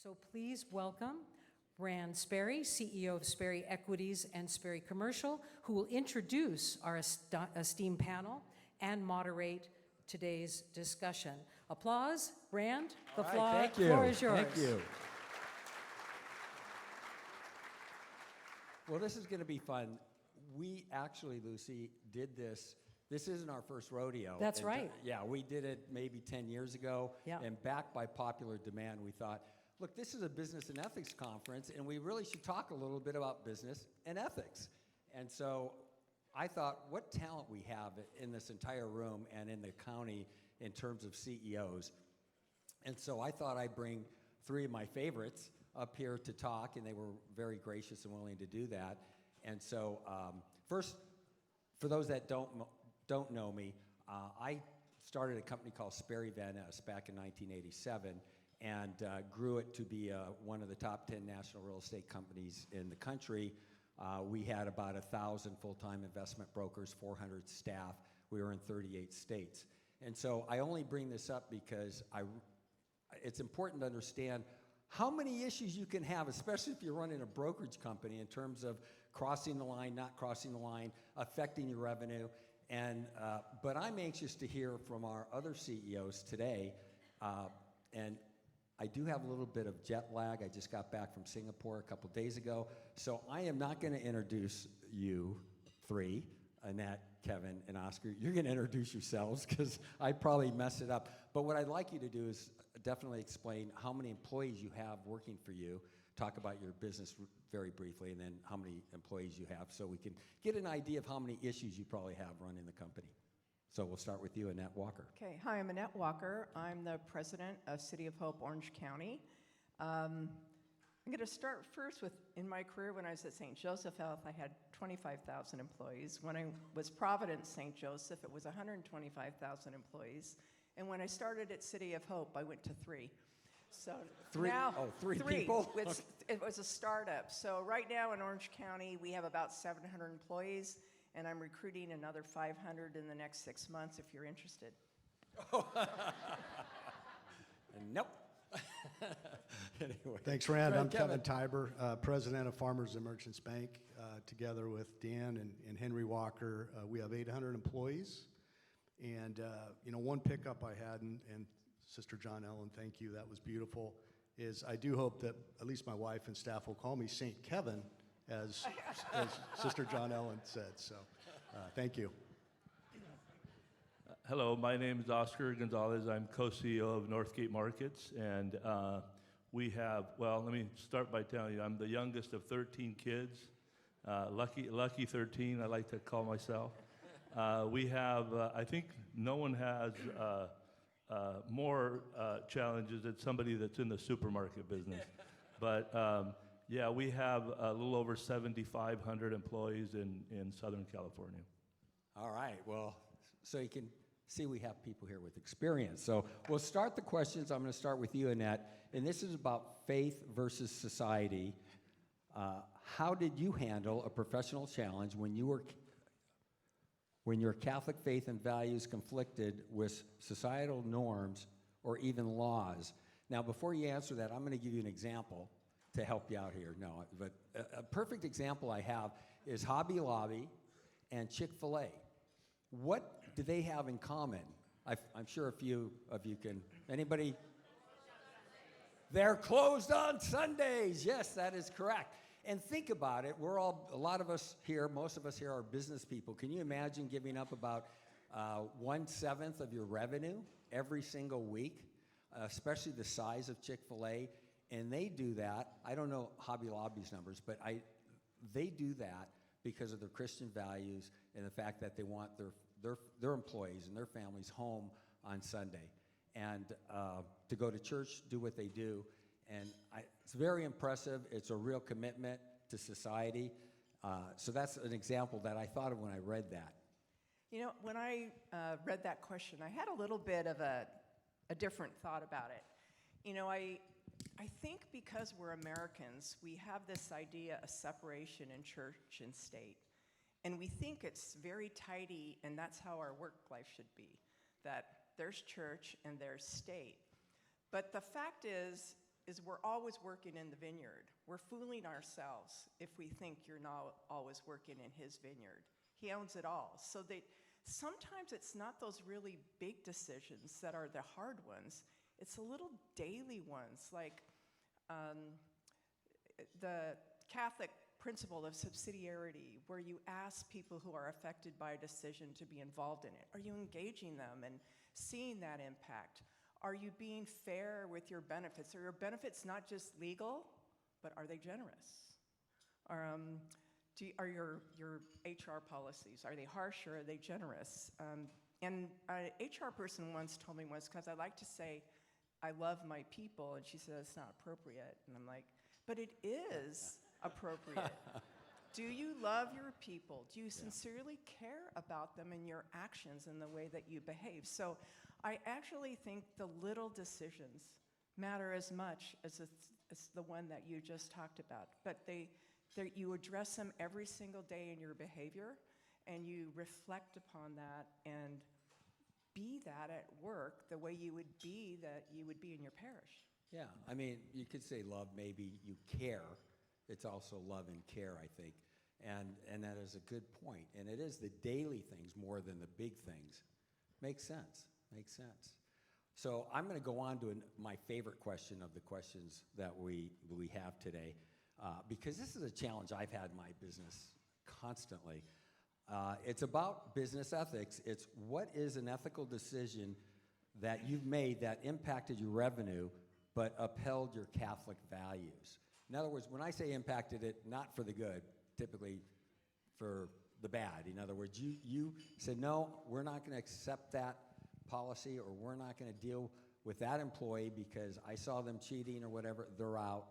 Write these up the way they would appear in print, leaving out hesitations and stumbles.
So please welcome Rand Sperry, CEO of Sperry Equities and Sperry Commercial, who will introduce our esteemed panel and moderate today's discussion. Applause. Rand, the floor is yours. Thank you. Well, this is going to be fun. We actually, Lucy, did this. This isn't our first rodeo. That's right. Yeah, we did it maybe 10 years ago. Yeah. And backed by popular demand, we thought, look, this is a business and ethics conference, and we really should talk a little bit about business and ethics. And so I thought, what talent we have in this entire room and in the county in terms of CEOs. And so I thought I'd bring three of my favorites up here to talk, and they were very gracious and willing to do that. And so first, for those that don't know me, I started a company called Sperry Van Ness back in 1987 and grew it to be one of the top 10 national real estate companies in the country. We had about 1,000 full-time investment brokers, 400 staff. We were in 38 states. And so I only bring this up because it's important to understand how many issues you can have, especially if you're running a brokerage company, in terms of crossing the line, not crossing the line, affecting your revenue. And but I'm anxious to hear from our other CEOs today. And I do have a little bit of jet lag. I just got back from Singapore a couple days ago. So I am not going to introduce you three, Annette, Kevin, and Oscar. You're going to introduce yourselves because I probably mess it up. But what I'd like you to do is definitely explain how many employees you have working for you, talk about your business very briefly, and then how many employees you have so we can get an idea of how many issues you probably have running the company. So we'll start with you, Annette Walker. Okay, hi, I'm Annette Walker. I'm the president of City of Hope, Orange County. I'm going to start first with, in my career when I was at St. Joseph Health, I had 25,000 employees. When I was Providence St. Joseph, it was 125,000 employees. And when I started at City of Hope, I went to 3. So three people? It was a startup. So right now in Orange County, we have about 700 employees, and I'm recruiting another 500 in the next 6 months if you're interested. Nope. Anyway. Thanks, Rand. I'm Kevin Tiber, president of Farmers and Merchants Bank. Together with Dan and Henry Walker, we have 800 employees. And one pickup I had, and Sister John Ellen, thank you, that was beautiful, is I do hope that at least my wife and staff will call me St. Kevin, as Sister John Ellen said. So thank you. Hello, my name is Oscar Gonzalez. I'm co-CEO of Northgate Markets, and we have, well, let me start by telling you, I'm the youngest of 13 kids. Lucky 13, I like to call myself. We have, I think no one has more challenges than somebody that's in the supermarket business. But yeah, we have a little over 7,500 employees in Southern California. All right, well, so you can see we have people here with experience. So we'll start the questions. I'm going to start with you, Annette. And this is about faith versus society. How did you handle a professional challenge when your Catholic faith and values conflicted with societal norms or even laws? Now, before you answer that, I'm going to give you an example to help you out here. No, but a perfect example I have is Hobby Lobby and Chick-fil-A. What do they have in common? I'm sure a few of you can. Anybody? They're closed on Sundays. Yes, that is correct. And think about it. We're all, a lot of us here, most of us here are business people. Can you imagine giving up about 1/7 of your revenue every single week, especially the size of Chick-fil-A? And they do that. I don't know Hobby Lobby's numbers, but they do that because of their Christian values and the fact that they want their employees and their families home on Sunday and to go to church, do what they do. And it's very impressive. It's a real commitment to society. So that's an example that I thought of when I read that. You know, when I read that question, I had a little bit of a different thought about it. You know, I think because we're Americans, we have this idea of separation in church and state. And we think it's very tidy, and that's how our work life should be, that there's church and there's state. But the fact is, is we're always working in the vineyard. We're fooling ourselves if we think you're not always working in his vineyard. He owns it all. So sometimes it's not those really big decisions that are the hard ones. It's the little daily ones, like the Catholic principle of subsidiarity, where you ask people who are affected by a decision to be involved in it. Are you engaging them and seeing that impact? Are you being fair with your benefits? Are your benefits not just legal, but are they generous? Are your HR policies, are they harsh or are they generous? And an HR person once told me once, because I like to say, I love my people, and she said, it's not appropriate. And I'm like, but it is appropriate. Do you love your people? Do you sincerely care about them in your actions and the way that you behave? So I actually think the little decisions matter as much as the one that you just talked about. But you address them every single day in your behavior, and you reflect upon that and be that at work the way you would be in your parish. Yeah, I mean, you could say love, maybe you care. It's also love and care, I think. And that is a good point. And it is the daily things more than the big things. Makes sense, makes sense. So I'm going to go on to my favorite question of the questions that we have today, because this is a challenge I've had in my business constantly. It's about business ethics. It's what is an ethical decision that you've made that impacted your revenue but upheld your Catholic values? In other words, when I say impacted it, not for the good, typically for the bad. In other words, you said, no, we're not going to accept that policy, or we're not going to deal with that employee because I saw them cheating or whatever, they're out,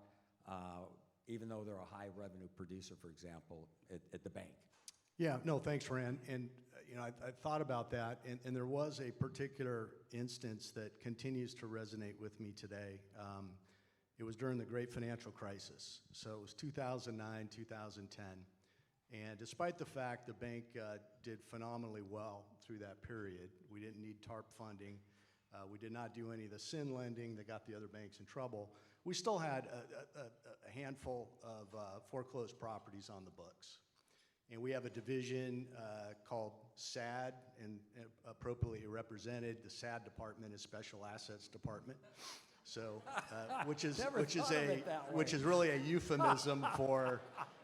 even though they're a high revenue producer, for example, at the bank. Yeah, no, thanks, Fran. And I thought about that, and there was a particular instance that continues to resonate with me today. It was during the great financial crisis. So it was 2009, 2010. And despite the fact the bank did phenomenally well through that period, we didn't need TARP funding. We did not do any of the SIN lending that got the other banks in trouble. We still had a handful of foreclosed properties on the books. And we have a division called SAD, and appropriately represented, the SAD department is Special Assets Department. So, which is really a euphemism for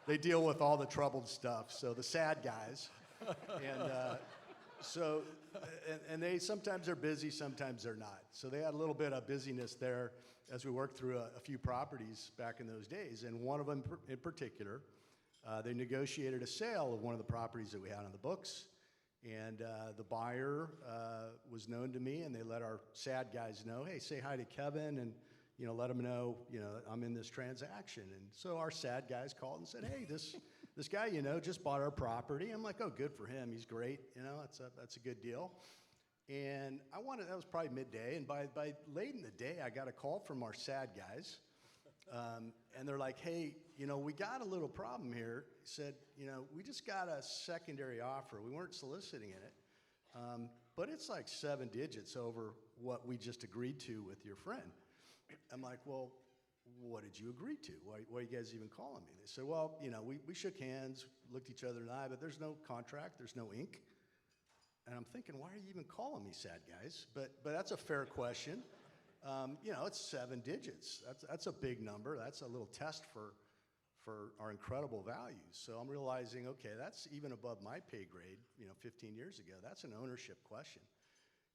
they deal with all the troubled stuff. So the sad guys, and they sometimes they're busy, sometimes they're not. So they had a little bit of busyness there as we worked through a few properties back in those days, and one of them in particular. They negotiated a sale of one of the properties that we had on the books, and the buyer was known to me, and they let our SAD guys know, hey, say hi to Kevin, and let them know, I'm in this transaction. And so our SAD guys called and said, hey, this guy, just bought our property. I'm like, oh, good for him. He's great. That's a good deal. And that was probably midday, and by late in the day, I got a call from our SAD guys. And they're like, hey, we got a little problem here. He said, we just got a secondary offer. We weren't soliciting it, but it's like 7 digits over what we just agreed to with your friend. I'm like, well, what did you agree to? Why are you guys even calling me? They said, well, we shook hands, looked each other in the eye, but there's no contract, there's no ink. And I'm thinking, why are you even calling me, SAD guys? But that's a fair question. It's 7 digits. That's a big number. That's a little test for our incredible values. So I'm realizing, okay, that's even above my pay grade, 15 years ago. That's an ownership question.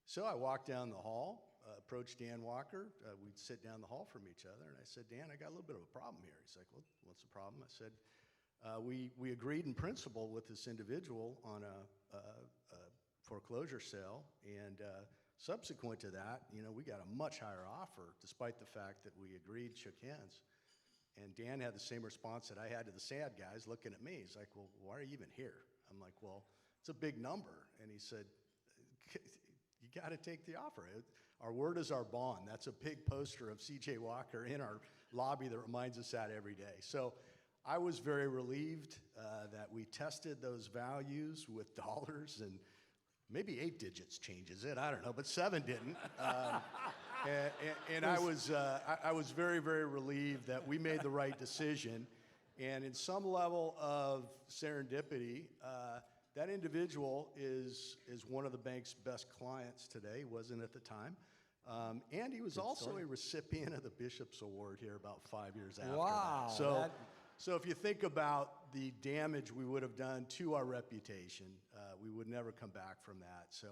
So I walked down the hall, approached Dan Walker. We'd sit down the hall from each other, and I said, Dan, I got a little bit of a problem here. He's like, well, what's the problem? I said, we agreed in principle with this individual on a foreclosure sale, and subsequent to that, we got a much higher offer, despite the fact that we agreed, shook hands. And Dan had the same response that I had to the SAD guys looking at me. He's like, well, why are you even here? I'm like, well, it's a big number. And he said, you got to take the offer. Our word is our bond. That's a big poster of C.J. Walker in our lobby that reminds us that every day. So I was very relieved that we tested those values with dollars, and maybe 8 digits changes it, I don't know, but 7 didn't. And I was very, very relieved that we made the right decision. And in some level of serendipity, that individual is one of the bank's best clients today, wasn't at the time. And he was also a recipient of the Bishop's Award here about 5 years after Wow, that. So if you think about the damage we would have done to our reputation, we would never come back from that. So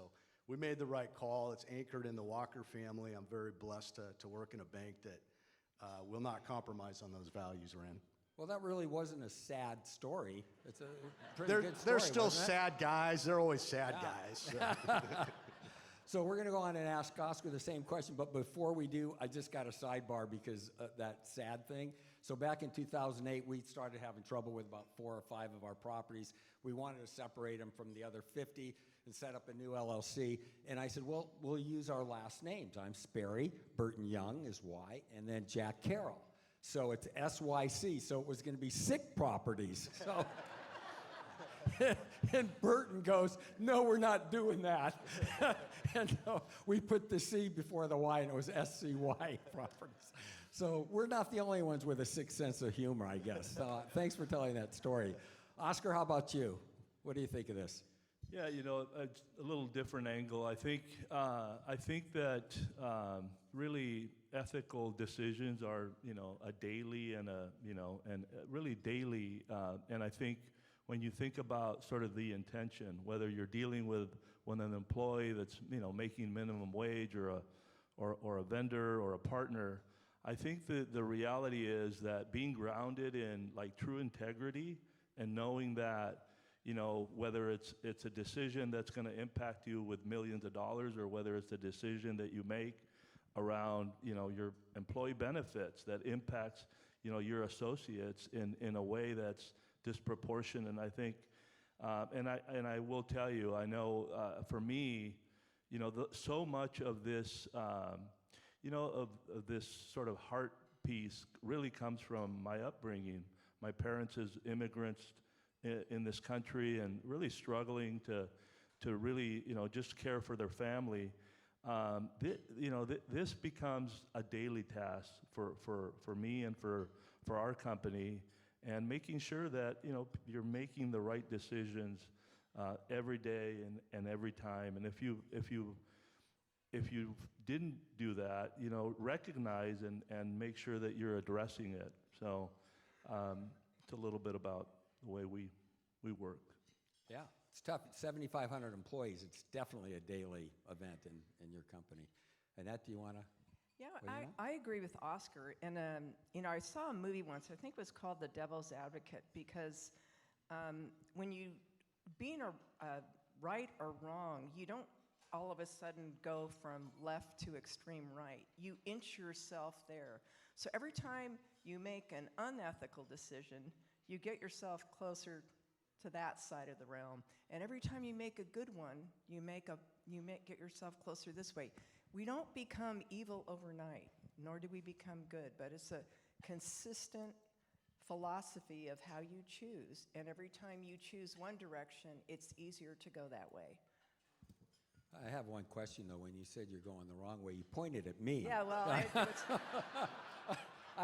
we made the right call. It's anchored in the Walker family. I'm very blessed to work in a bank that will not compromise on those values, Ren. Well, that really wasn't a sad story. It's a pretty They're, good story. they're still wasn't it? sad guys. They're always sad guys. So. So we're going to go on and ask Oscar the same question, but before we do, I just got a sidebar because that sad thing. So back in 2008, we started having trouble with about 4 or 5 of our properties. We wanted to separate them from the other 50 and set up a new LLC. And I said, well, we'll use our last names. I'm Sperry, Burton Young is Y, and then Jack Carroll. So it's SYC, so it was going to be sick properties. So, and Burton goes, no, we're not doing that. And we put the C before the Y, and it was SCY properties. So we're not the only ones with a sick sense of humor, I guess. Thanks for telling that story. Oscar, how about you? What do you think of this? Yeah, it's a little different angle. I think that really ethical decisions are, a daily and really daily. And I think when you think about sort of the intention, whether you're dealing with an employee that's, making minimum wage or a vendor or a partner, I think that the reality is that being grounded in like true integrity and knowing that, whether it's a decision that's going to impact you with millions of dollars or whether it's a decision that you make around, your employee benefits that impacts, your associates in a way that's disproportionate. And I think, and I will tell you, I know for me, so much of this, of this sort of heart piece really comes from my upbringing. My parents as immigrants in this country and really struggling to really, just care for their family. This becomes a daily task for me and for our company, and making sure that, you're making the right decisions every day and every time. And if you didn't do that, recognize and make sure that you're addressing it. So it's a little bit about the way we work. Yeah, it's tough. 7,500 employees. It's definitely a daily event in your company. Annette, do you want to? Yeah, Well, you know? I agree with Oscar. And, I saw a movie once, I think it was called The Devil's Advocate, because when you, being right or wrong, you don't all of a sudden go from left to extreme right. You inch yourself there. So every time you make an unethical decision, you get yourself closer to that side of the realm. And every time you make a good one, you get yourself closer this way. We don't become evil overnight, nor do we become good, but it's a consistent philosophy of how you choose. And every time you choose one direction, it's easier to go that way. I have one question, though. When you said you're going the wrong way, you pointed at me. Yeah, well, I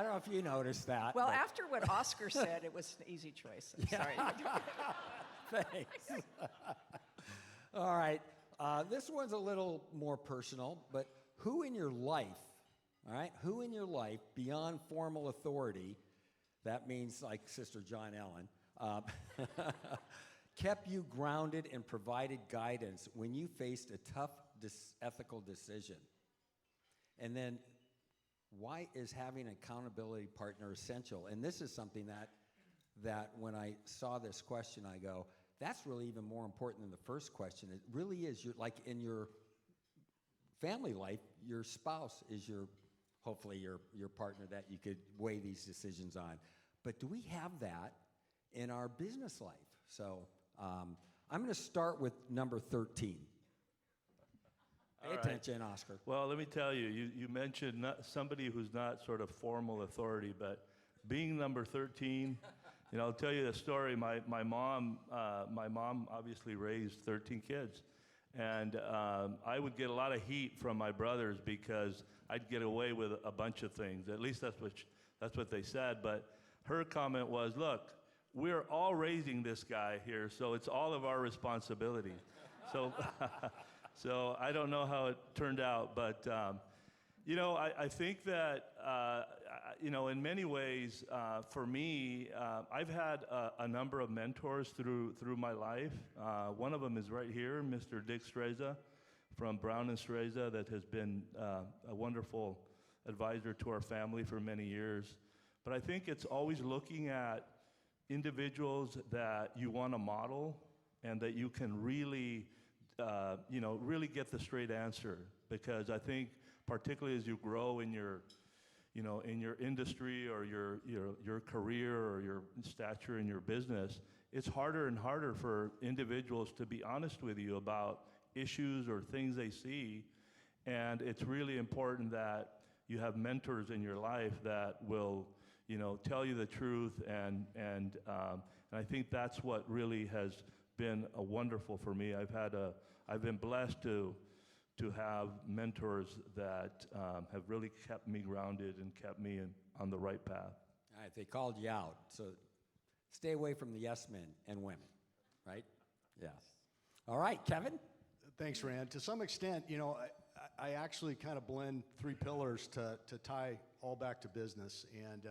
don't know if you noticed that. well, but- after what Oscar said, it was an easy choice. I'm sorry. Thanks. All right. This one's a little more personal, but who in your life, all right, who in your life, beyond formal authority, that means like Sister John Ellen, kept you grounded and provided guidance when you faced a tough ethical decision? And then, why is having an accountability partner essential? And this is something that when I saw this question, I go, that's really even more important than the first question. It really is. Like in your family life, your spouse is hopefully your partner that you could weigh these decisions on. But do we have that in our business life? So I'm going to start with number 13. Pay attention, Oscar. Well, let me tell you, you mentioned somebody who's not sort of formal authority, but being number 13, I'll tell you the story. My mom obviously raised 13 kids, And I would get a lot of heat from my brothers because I'd get away with a bunch of things. At least that's what they said. But her comment was, look, we're all raising this guy here, so it's all of our responsibility. So, so I don't know how it turned out, but I think that, in many ways, for me, I've had a number of mentors through my life. One of them is right here, Mr. Dick Streza from Brown and Streza, that has been a wonderful advisor to our family for many years. But I think it's always looking at individuals that you want to model and that you can really, really get the straight answer. Because I think, particularly as you grow in your industry or your career or your stature in your business, it's harder and harder for individuals to be honest with you about issues or things they see. And it's really important that you have mentors in your life that will, tell you the truth. And I think that's what really has been wonderful for me. I've been blessed to have mentors that have really kept me grounded and kept me on the right path. All right, they called you out, so stay away from the yes men and women, right? Yes. All right, Kevin? Thanks, Rand. To some extent, I actually kind of blend three pillars to tie all back to business. And,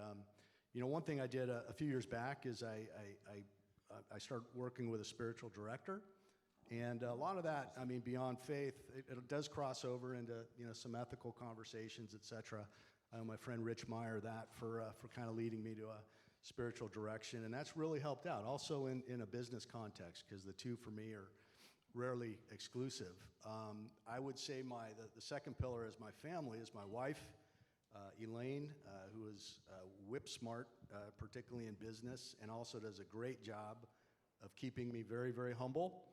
one thing I did a few years back is I started working with a spiritual director. And a lot of that, beyond faith, it does cross over into, some ethical conversations, et cetera. My friend Rich Meyer, that for kind of leading me to a spiritual direction. And that's really helped out. Also in a business context, because the two for me are rarely exclusive. I would say the second pillar is my family, is my wife, Elaine, who is whip smart, particularly in business, and also does a great job of keeping me very, very humble.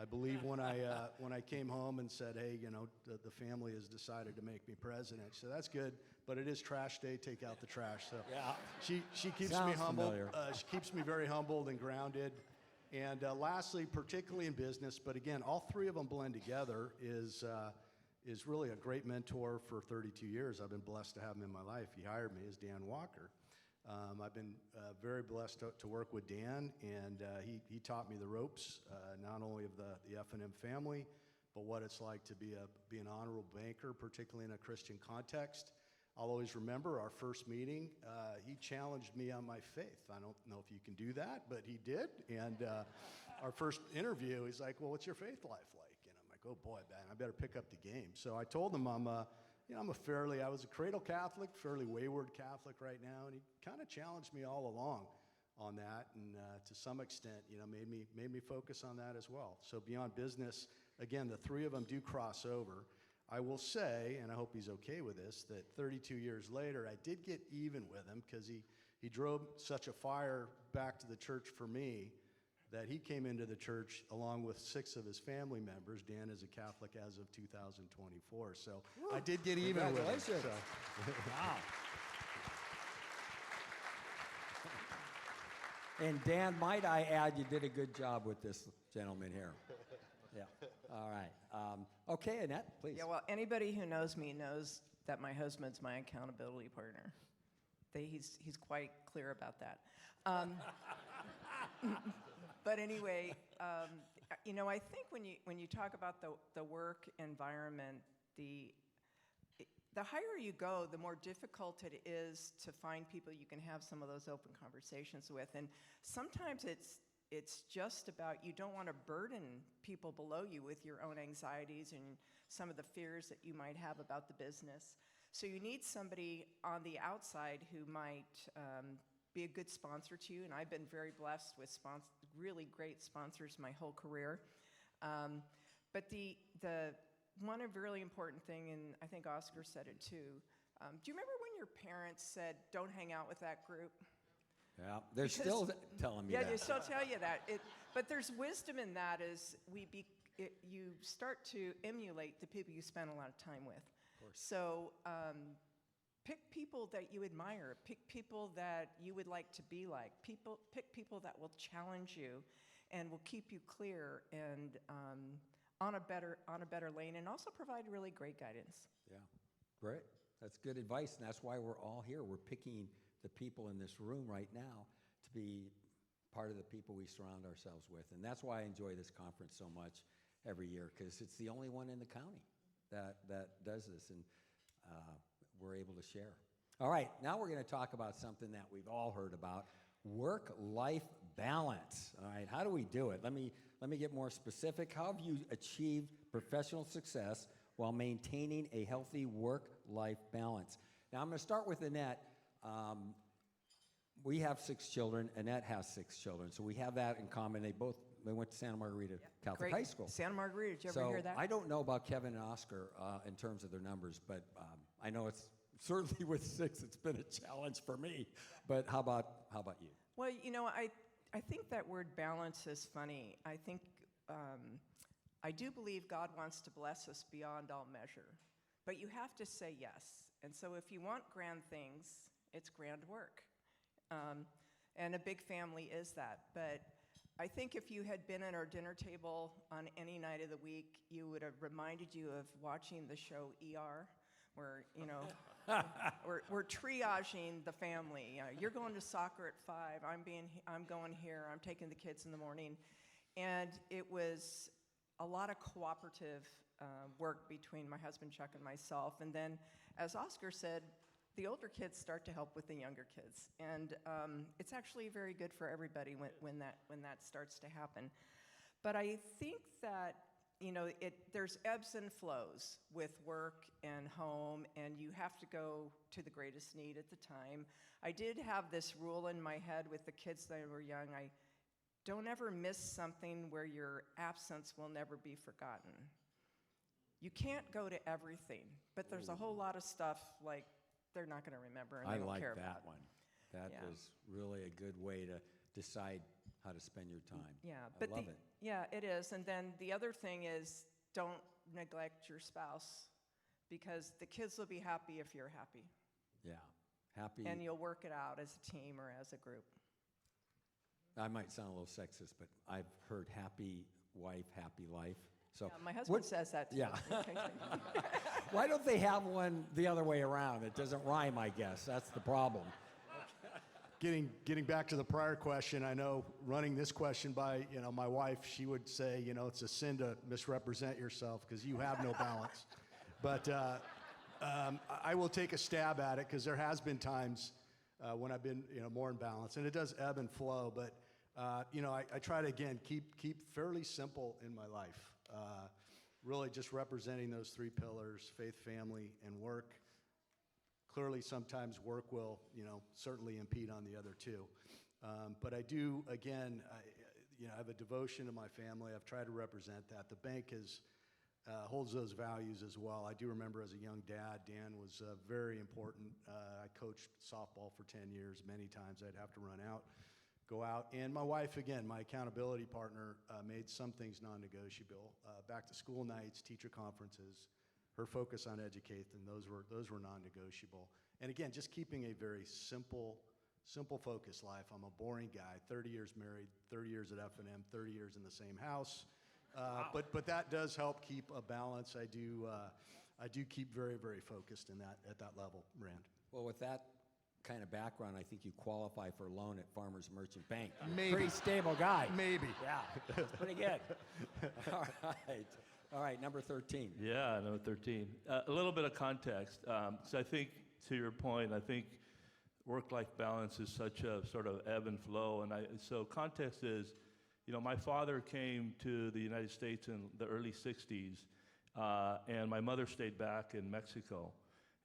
I believe when I came home and said, hey, the family has decided to make me president. So that's good, but it is trash day, take out the trash. So Yeah. she keeps Sounds me humble. familiar. She keeps me very humbled and grounded. And lastly, particularly in business, but again, all three of them blend together, is really a great mentor for 32 years. I've been blessed to have him in my life. He hired me as Dan Walker. I've been very blessed to work with Dan, and he taught me the ropes, not only of the F&M family, but what it's like to be an honorable banker, particularly in a Christian context. I'll always remember our first meeting. He challenged me on my faith. I don't know if you can do that, but he did. And our first interview, he's like, well, what's your faith life like? And I'm like, oh boy, man, I better pick up the game. So I told him I was a cradle Catholic, fairly wayward Catholic right now, and he kind of challenged me all along on that, and to some extent, made me focus on that as well. So beyond business, again, the three of them do cross over. I will say, and I hope he's okay with this, that 32 years later, I did get even with him because he drove such a fire back to the church for me that he came into the church along with 6 of his family members. Dan is a Catholic as of 2024. So I did get even with him. Congratulations. So. Wow. And Dan, might I add, you did a good job with this gentleman here. Yeah. All right. Okay, Annette, please. Yeah, well, anybody who knows me knows that my husband's my accountability partner. He's quite clear about that. But anyway, I think when you talk about the work environment, the higher you go, the more difficult it is to find people you can have some of those open conversations with. And sometimes it's just about, you don't want to burden people below you with your own anxieties and some of the fears that you might have about the business. So you need somebody on the outside who might be a good sponsor to you, and I've been very blessed with really great sponsors my whole career. But the one really important thing, and I think Oscar said it too, do you remember when your parents said, don't hang out with that group? Yeah, they're still telling me that. Yeah, they still tell you that. But there's wisdom in that, is you start to emulate the people you spend a lot of time with. Of course. So pick people that you admire. Pick people that you would like to be like. Pick people that will challenge you and will keep you clear and on a better lane, and also provide really great guidance. Yeah, great. That's good advice, and that's why we're all here. We're picking the people in this room right now to be part of the people we surround ourselves with. And that's why I enjoy this conference so much every year, because it's the only one in the county that does this, and we're able to share. All right, now we're going to talk about something that we've all heard about, work-life balance. All right, how do we do it? Let me get more specific. How have you achieved professional success while maintaining a healthy work-life balance? Now, I'm going to start with Annette. We have 6 children. Annette has 6 children, so we have that in common. They went to Santa Margarita Catholic High School. Santa Margarita, did you ever hear that? I don't know about Kevin and Oscar in terms of their numbers, but I know it's certainly with 6, it's been a challenge for me. But how about you? Well, you know, I think that word balance is funny. I think, I do believe God wants to bless us beyond all measure, but you have to say yes. And so if you want grand things, it's grand work. And a big family is that. But I think if you had been at our dinner table on any night of the week, you would have reminded you of watching the show ER, where, you know, we're triaging the family. You're going to soccer at 5. I'm going here. I'm taking the kids in the morning, and it was a lot of cooperative work between my husband Chuck and myself. And then, as Oscar said, the older kids start to help with the younger kids, and it's actually very good for everybody when that starts to happen. But I think that, you know, there's ebbs and flows with work and home, and you have to go to the greatest need at the time. I did have this rule in my head with the kids that were young. I don't ever miss something where your absence will never be forgotten. You can't go to everything, but there's a whole lot of stuff like they're not going to remember, and they don't care about. I like that one. That is really a good way to decide how to spend your time. Yeah, I love it. Yeah, it is. And then the other thing is, don't neglect your spouse, because the kids will be happy if you're happy. Yeah, happy. And you'll work it out as a team or as a group. I might sound a little sexist, but I've heard happy wife, happy life. So Yeah, my husband says that too. Yeah. Why don't they have one the other way around? It doesn't rhyme, I guess. That's the problem. Getting back to the prior question, I know running this question by, you know, my wife, she would say, you know, it's a sin to misrepresent yourself because you have no balance. But I will take a stab at it, because there has been times when I've been, you know, more in balance, and it does ebb and flow. But you know, I try to again keep fairly simple in my life. Really just representing those 3 pillars: faith, family, and work. Clearly, sometimes work will, you know, certainly impede on the other 2. But I do, again, you know, I have a devotion to my family. I've tried to represent that. The bank holds those values as well. I do remember as a young dad, Dan was very important. I coached softball for 10 years. Many times I'd have to go out. And my wife, again, my accountability partner, made some things non-negotiable. Back to school nights, teacher conferences, her focus on education, those were non-negotiable. And again, just keeping a very simple focused life. I'm a boring guy, 30 years married, 30 years at F&M, 30 years in the same house. Wow. But that does help keep a balance. I do keep very, very focused at that level, Rand. Well, with that kind of background, I think you qualify for a loan at Farmers Merchant Bank. Maybe. Pretty stable guy. Maybe. Yeah, that's pretty good. All right, number 13. Yeah, number 13. A little bit of context. So I think, to your point, I think work-life balance is such a sort of ebb and flow. And so context is, you know, my father came to the United States in the early 60s, and my mother stayed back in Mexico.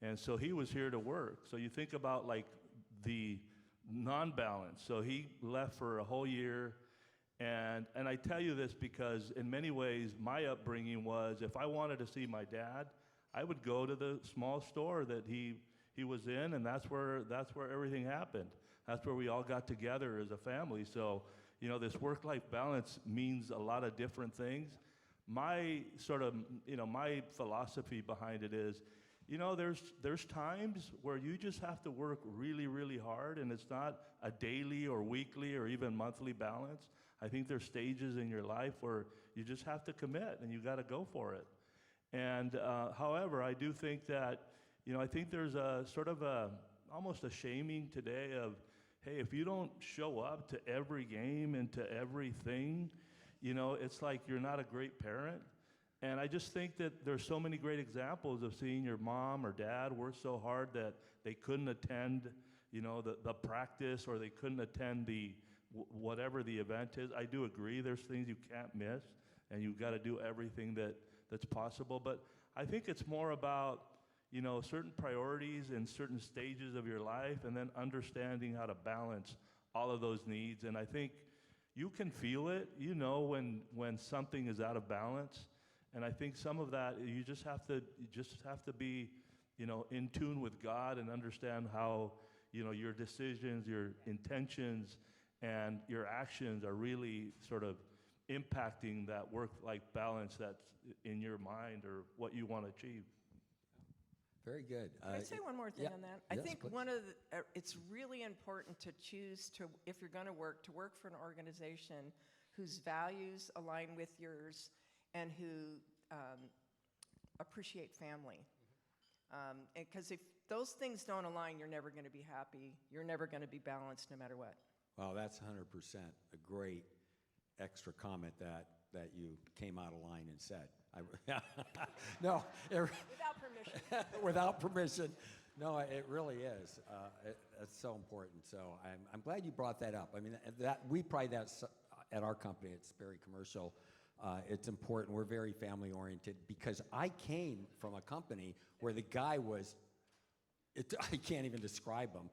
And so he was here to work. So you think about like the non-balance. So he left for a whole year. And I tell you this because in many ways, my upbringing was, if I wanted to see my dad, I would go to the small store that he was in, and that's where everything happened. That's where we all got together as a family. So, you know, this work-life balance means a lot of different things. My sort of, you know, my philosophy behind it is, you know, there's times where you just have to work really, really hard, and it's not a daily or weekly or even monthly balance. I think there's stages in your life where you just have to commit and you got to go for it. And however, I do think that, I think there's a sort of almost a shaming today of, hey, if you don't show up to every game and to everything, it's like you're not a great parent. And I just think that there's so many great examples of seeing your mom or dad work so hard that they couldn't attend, the practice, or they couldn't attend whatever the event is. I do agree there's things you can't miss, and you've got to do everything that's possible. But I think it's more about, certain priorities and certain stages of your life, and then understanding how to balance all of those needs. And I think you can feel it, when something is out of balance. And I think some of that, you just have to be, in tune with God and understand how, your decisions, your intentions, and your actions are really sort of impacting that work-life balance that's in your mind or what you want to achieve. Very good. Can I say one more thing yeah, on that? yes, I think please. it's really important to choose if you're going to work for an organization whose values align with yours and who appreciate family. Because if those things don't align, you're never going to be happy. You're never going to be balanced no matter what. Wow, that's 100% a great extra comment that you came out of line and said. No, Without permission. without permission. No, it really is. It's so important. So I'm glad you brought that up. I mean, we pride that at our company at Sperry Commercial. It's important. We're very family oriented because I came from a company where the guy was, I can't even describe him.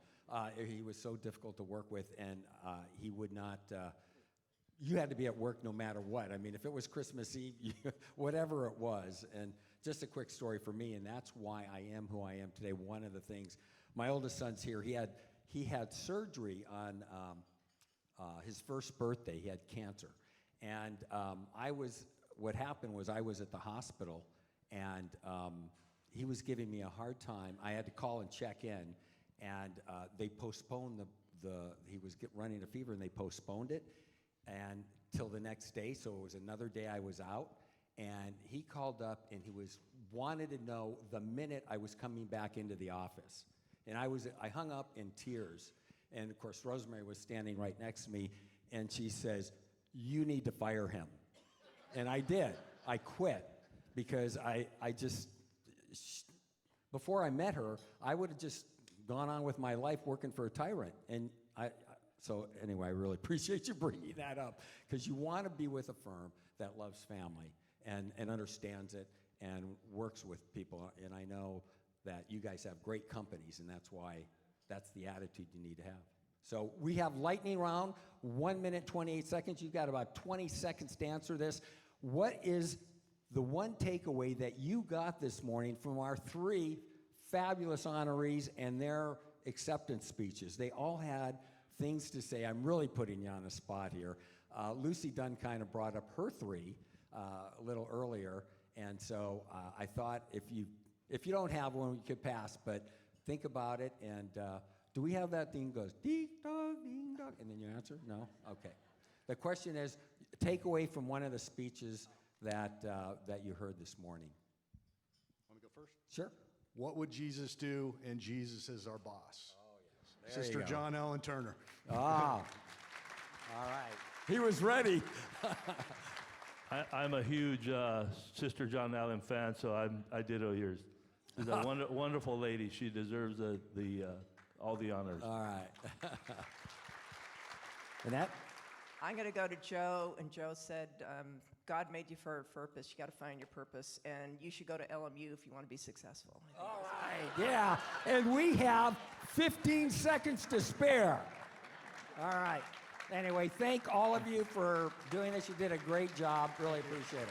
He was so difficult to work with, and he would not, you had to be at work no matter what. I mean, if it was Christmas Eve, whatever it was. And just a quick story for me, and that's why I am who I am today. One of the things, my oldest son's here. He had surgery on his first birthday. He had cancer. And what happened was I was at the hospital, and he was giving me a hard time. I had to call and check in, and they postponed he was running a fever, and they postponed it and till the next day, so it was another day I was out, and he called up, and he wanted to know the minute I was coming back into the office. And I hung up in tears, and of course, Rosemary was standing right next to me, and she says, "You need to fire him." And I did. I quit because I just, before I met her, I would have just gone on with my life working for a tyrant. And so anyway, I really appreciate you bringing that up because you want to be with a firm that loves family and understands it and works with people. And I know that you guys have great companies, and that's the attitude you need to have. So we have lightning round, 1 minute, 28 seconds. You've got about 20 seconds to answer this. What is the one takeaway that you got this morning from our 3 fabulous honorees and their acceptance speeches? They all had things to say. I'm really putting you on the spot here. Lucy Dunn kind of brought up her 3 a little earlier, and so I thought if you don't have one, you could pass, but think about it. And do we have that thing goes ding dong, and then you answer? No? Okay. The question is, take away from one of the speeches that you heard this morning. Want me to go first? Sure. What would Jesus do? And Jesus is our boss. Oh, yes. There Sister you go. John Ellen Turner. Ah. All right. He was ready. I'm a huge Sister John Allen fan, so I ditto yours. She's a wonderful lady. She deserves all the honors. All right. Annette? I'm going to go to Joe, and Joe said, God made you for a purpose. You got to find your purpose, and you should go to LMU if you want to be successful. All right, yeah. And we have 15 seconds to spare. All right. Anyway, thank all of you for doing this. You did a great job. Really appreciate it.